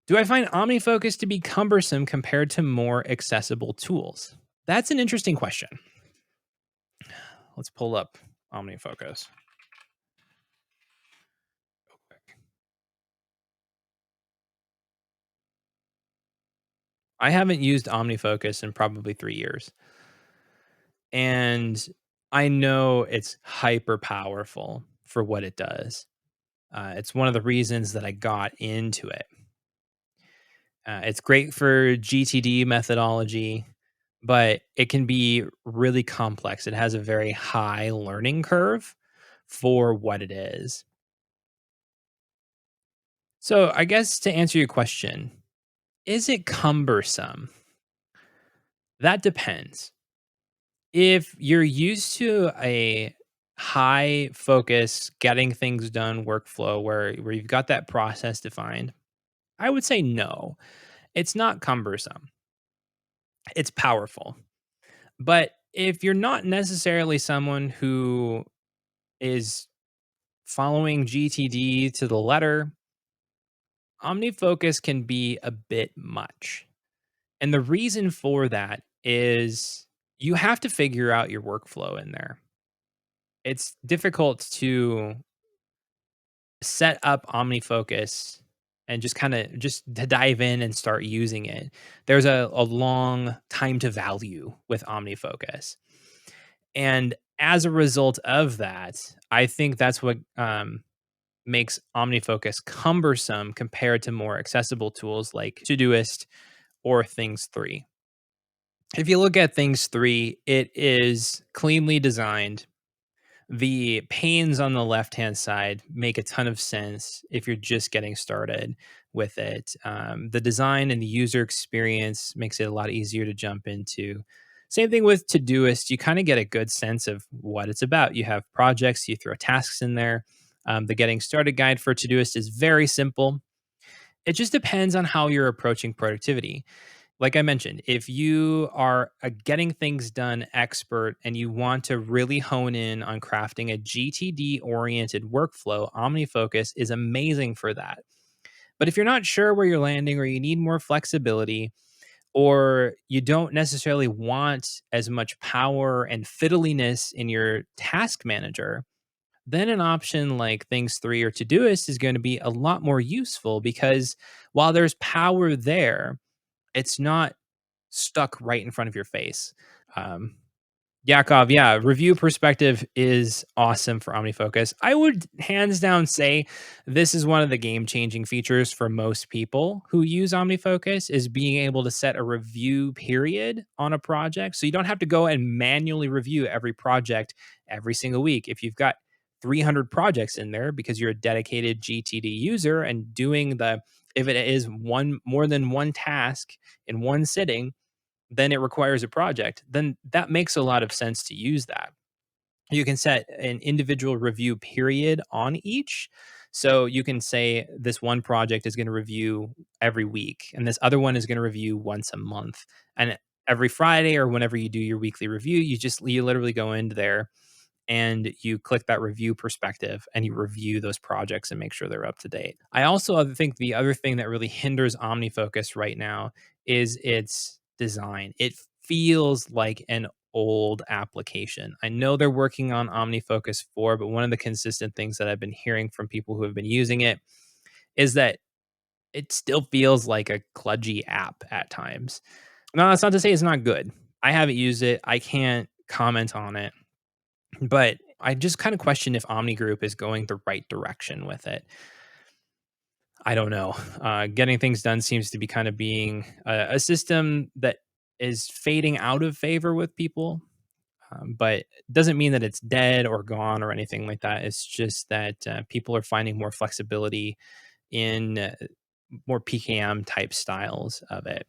Do I find OmniFocus to be cumbersome compared to more accessible tools? That's an interesting question. Let's pull up OmniFocus. I haven't used OmniFocus in probably 3 years, and I know it's hyper powerful for what it does. It's one of the reasons that I got into it. It's great for GTD methodology, but it can be really complex. It has a very high learning curve for what it is. So, I guess to answer your question, is it cumbersome? That depends. If you're used to a high focus, getting things done workflow where you've got that process defined, I would say no. It's not cumbersome. It's powerful. But if you're not necessarily someone who is following GTD to the letter, OmniFocus can be a bit much. And the reason for that is you have to figure out your workflow in there. It's difficult to set up OmniFocus and just kind of just to dive in and start using it. There's a long time to value with OmniFocus. And as a result of that, I think that's what makes OmniFocus cumbersome compared to more accessible tools like Todoist or Things 3. If you look at Things 3, it is cleanly designed. The panes on the left-hand side make a ton of sense if you're just getting started with it. The design and the user experience makes it a lot easier to jump into. Same thing with Todoist. You kind of get a good sense of what it's about. You have projects, you throw tasks in there. The getting started guide for Todoist is very simple. It just depends on how you're approaching productivity. Like I mentioned, if you are a getting things done expert and you want to really hone in on crafting a GTD oriented workflow, OmniFocus is amazing for that. But if you're not sure where you're landing or you need more flexibility, or you don't necessarily want as much power and fiddliness in your task manager, then an option like Things 3 or Todoist is going to be a lot more useful because while there's power there, it's not stuck right in front of your face. Um, Yakov, yeah, review perspective is awesome for OmniFocus. I would hands down say this is one of the game changing features for most people who use OmniFocus is being able to set a review period on a project. So you don't have to go and manually review every project every single week. If you've got 300 projects in there because you're a dedicated GTD user and doing if it is one more than one task in one sitting, then it requires a project, then that makes a lot of sense to use that. You can set an individual review period on each. So you can say this one project is going to review every week, and this other one is going to review once a month. And every Friday or whenever you do your weekly review, you literally go into there and you click that review perspective and you review those projects and make sure they're up to date. I also think the other thing that really hinders OmniFocus right now is its design. It feels like an old application. I know they're working on OmniFocus 4, but one of the consistent things that I've been hearing from people who have been using it is that it still feels like a kludgy app at times. Now, that's not to say it's not good. I haven't used it. I can't comment on it, but I just kind of question if Omni Group is going the right direction with it. I don't know. Getting things done seems to be kind of being a system that is fading out of favor with people, but doesn't mean that it's dead or gone or anything like that. It's just that people are finding more flexibility in more PKM type styles of it.